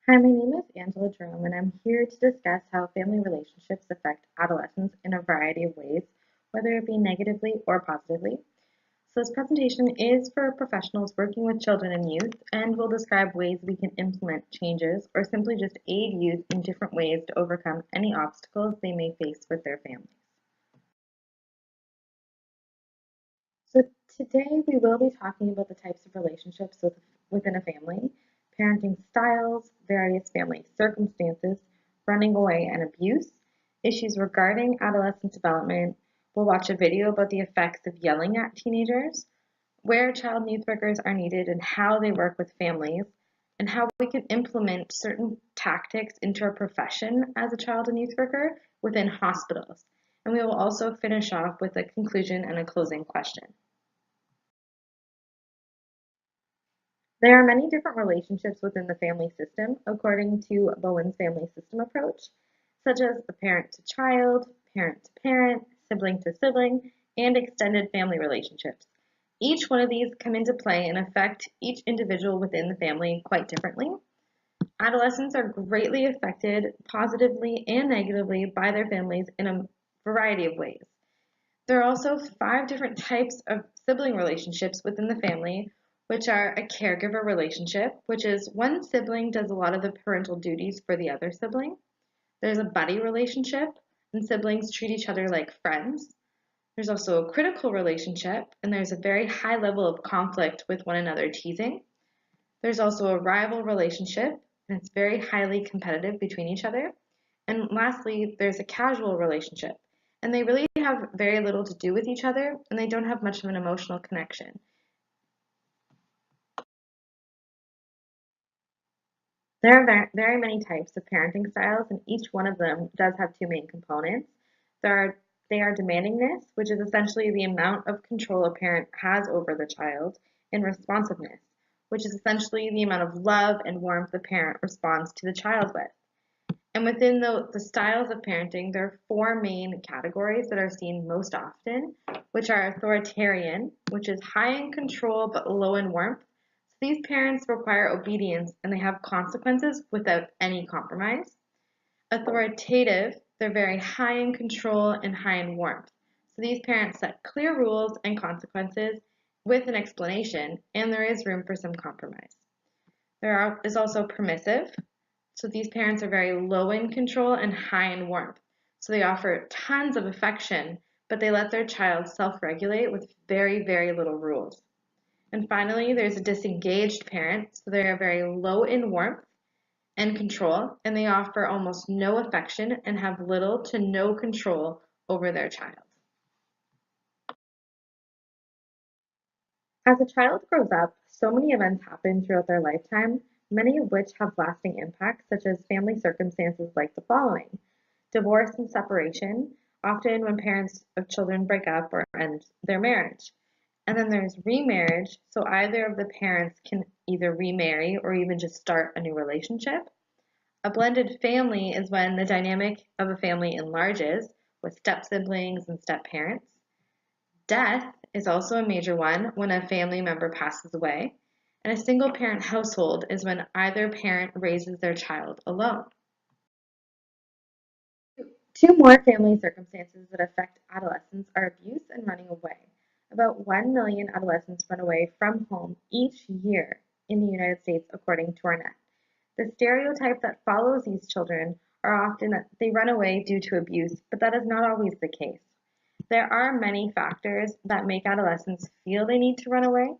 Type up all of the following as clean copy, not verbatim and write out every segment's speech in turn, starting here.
Hi, my name is Angela Jerome, and I'm here to discuss how family relationships affect adolescents in a variety of ways, whether it be negatively or positively. So, this presentation is for professionals working with children and youth, and will describe ways we can implement changes or simply just aid youth in different ways to overcome any obstacles they may face with their families. So today we will be talking about the types of relationships within a family, parenting styles, various family circumstances, running away and abuse, issues regarding adolescent development. We'll watch a video about the effects of yelling at teenagers, where child and youth workers are needed and how they work with families, and how we can implement certain tactics into our profession as a child and youth worker within hospitals. And we will also finish off with a conclusion and a closing question. There are many different relationships within the family system according to Bowen's family system approach, such as the parent to child, parent to parent, sibling to sibling, and extended family relationships. Each one of these come into play and affect each individual within the family quite differently. Adolescents are greatly affected positively and negatively by their families in a variety of ways. There are also 5 different types of sibling relationships within the family, which are a caregiver relationship, which is one sibling does a lot of the parental duties for the other sibling. There's a buddy relationship, and siblings treat each other like friends. There's also a critical relationship, and there's a very high level of conflict with one another teasing. There's also a rival relationship, and it's very highly competitive between each other. And lastly, there's a casual relationship, and they really have very little to do with each other, and they don't have much of an emotional connection. There are very many types of parenting styles, and each one of them does have 2 main components. They are demandingness, which is essentially the amount of control a parent has over the child, and responsiveness, which is essentially the amount of love and warmth the parent responds to the child with. And within the styles of parenting, there are 4 main categories that are seen most often, which are authoritarian, which is high in control but low in warmth. So these parents require obedience and they have consequences without any compromise. Authoritative, they're very high in control and high in warmth. So these parents set clear rules and consequences with an explanation, and there is room for some compromise. Is also permissive, so these parents are very low in control and high in warmth. So they offer tons of affection, but they let their child self-regulate with very, very little rules. And finally, there's a disengaged parent. So they are very low in warmth and control, and they offer almost no affection and have little to no control over their child. As a child grows up, so many events happen throughout their lifetime, many of which have lasting impacts, such as family circumstances like the following: divorce and separation, often when parents of children break up or end their marriage. And then there's remarriage, so either of the parents can either remarry or even just start a new relationship. A blended family is when the dynamic of a family enlarges with step siblings and step parents. Death is also a major one when a family member passes away, and a single parent household is when either parent raises their child alone. 2 more family circumstances that affect adolescents are abuse and running away. About 1 million adolescents run away from home each year in the United States, according to our net. The stereotype that follows these children are often that they run away due to abuse, but that is not always the case. There are many factors that make adolescents feel they need to run away,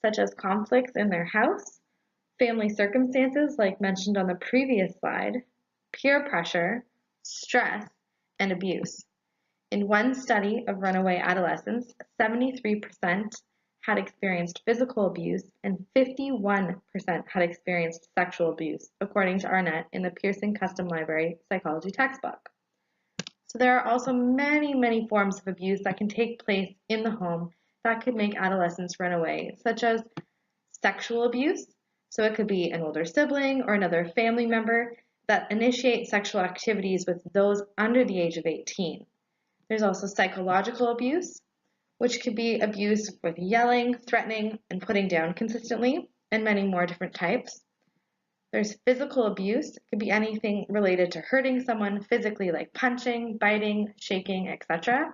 such as conflicts in their house, family circumstances like mentioned on the previous slide, peer pressure, stress, and abuse. In one study of runaway adolescents, 73% had experienced physical abuse and 51% had experienced sexual abuse, according to Arnett in the Pearson Custom Library Psychology textbook. So there are also many, many forms of abuse that can take place in the home that could make adolescents run away, such as sexual abuse. So it could be an older sibling or another family member that initiate sexual activities with those under the age of 18. There's also psychological abuse, which could be abuse with yelling, threatening, and putting down consistently, and many more different types. There's physical abuse. It could be anything related to hurting someone physically, like punching, biting, shaking, etc.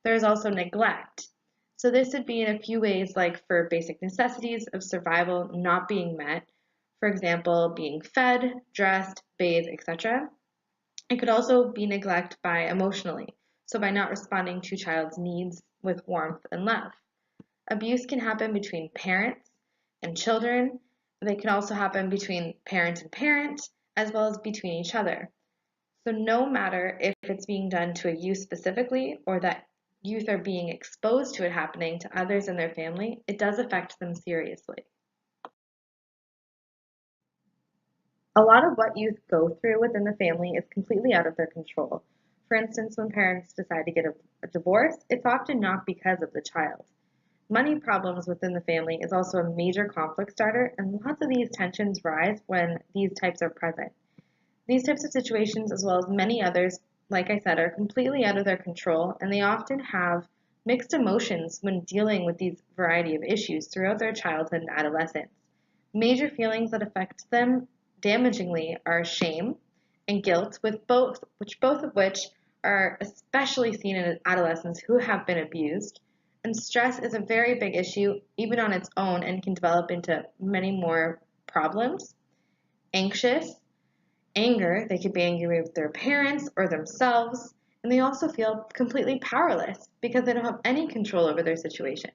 There's also neglect. So this would be in a few ways, like for basic necessities of survival not being met. For example, being fed, dressed, bathed, etc. It could also be neglect by emotionally, so by not responding to a child's needs with warmth and love. Abuse can happen between parents and children. They can also happen between parent and parent, as well as between each other. So no matter if it's being done to a youth specifically or that youth are being exposed to it happening to others in their family, it does affect them seriously. A lot of what youth go through within the family is completely out of their control. For instance, when parents decide to get a divorce, it's often not because of the child. Money problems within the family is also a major conflict starter, and lots of these tensions rise when these types are present. These types of situations, as well as many others, like I said, are completely out of their control, and they often have mixed emotions when dealing with these variety of issues throughout their childhood and adolescence. Major feelings that affect them damagingly are shame and guilt, both of which are especially seen in adolescents who have been abused. And stress is a very big issue, even on its own, and can develop into many more problems. Anxious, anger, they could be angry with their parents or themselves, and they also feel completely powerless because they don't have any control over their situation.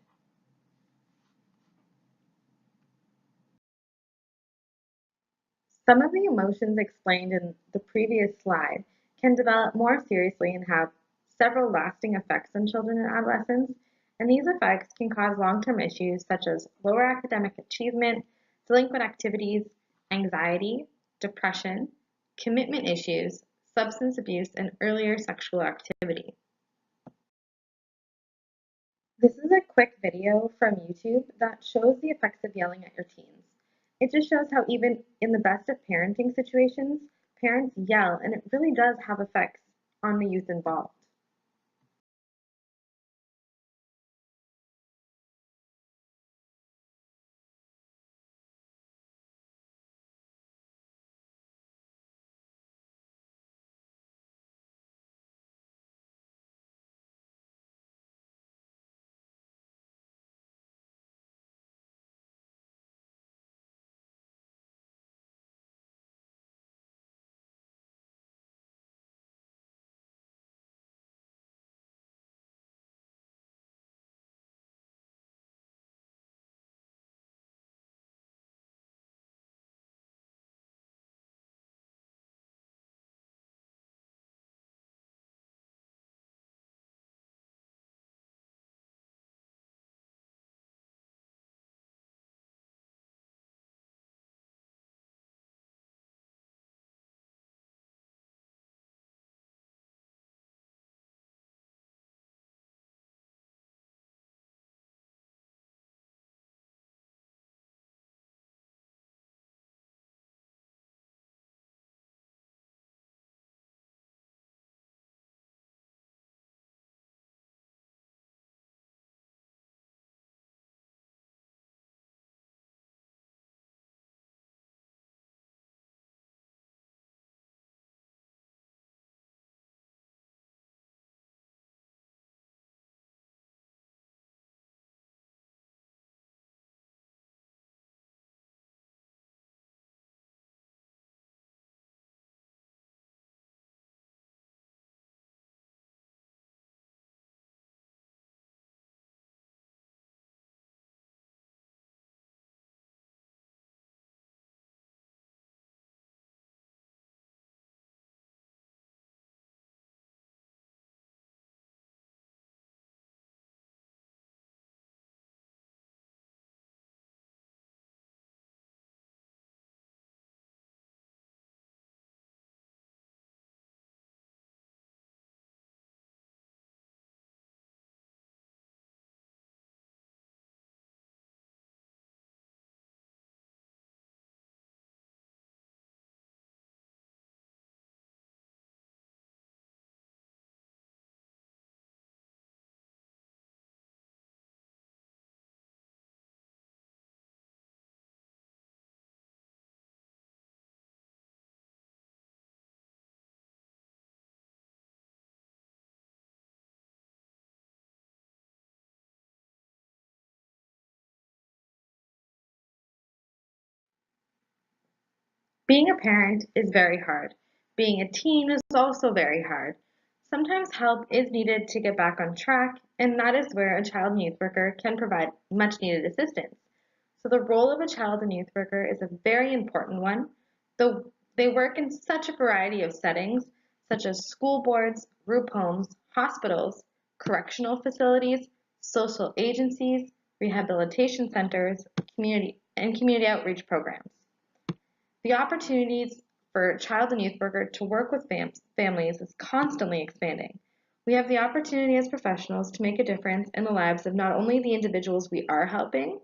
Some of the emotions explained in the previous slide can develop more seriously and have several lasting effects on children and adolescents, and these effects can cause long-term issues such as lower academic achievement, delinquent activities, anxiety, depression, commitment issues, substance abuse, and earlier sexual activity. This is a quick video from YouTube that shows the effects of yelling at your teens. It just shows how even in the best of parenting situations, parents yell and it really does have effects on the youth involved. Being a parent is very hard. Being a teen is also very hard. Sometimes help is needed to get back on track, and that is where a child and youth worker can provide much needed assistance. So, the role of a child and youth worker is a very important one, though they work in such a variety of settings, such as school boards, group homes, hospitals, correctional facilities, social agencies, rehabilitation centers, community outreach programs. The opportunities for child and youth worker to work with families is constantly expanding. We have the opportunity as professionals to make a difference in the lives of not only the individuals we are helping,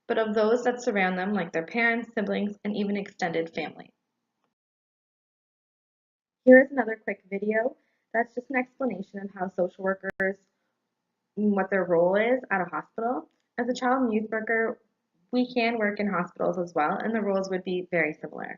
but of those that surround them, like their parents, siblings, and even extended family. Here is another quick video that's just an explanation of how social workers, what their role is at a hospital. As a child and youth worker, we can work in hospitals as well, and the roles would be very similar.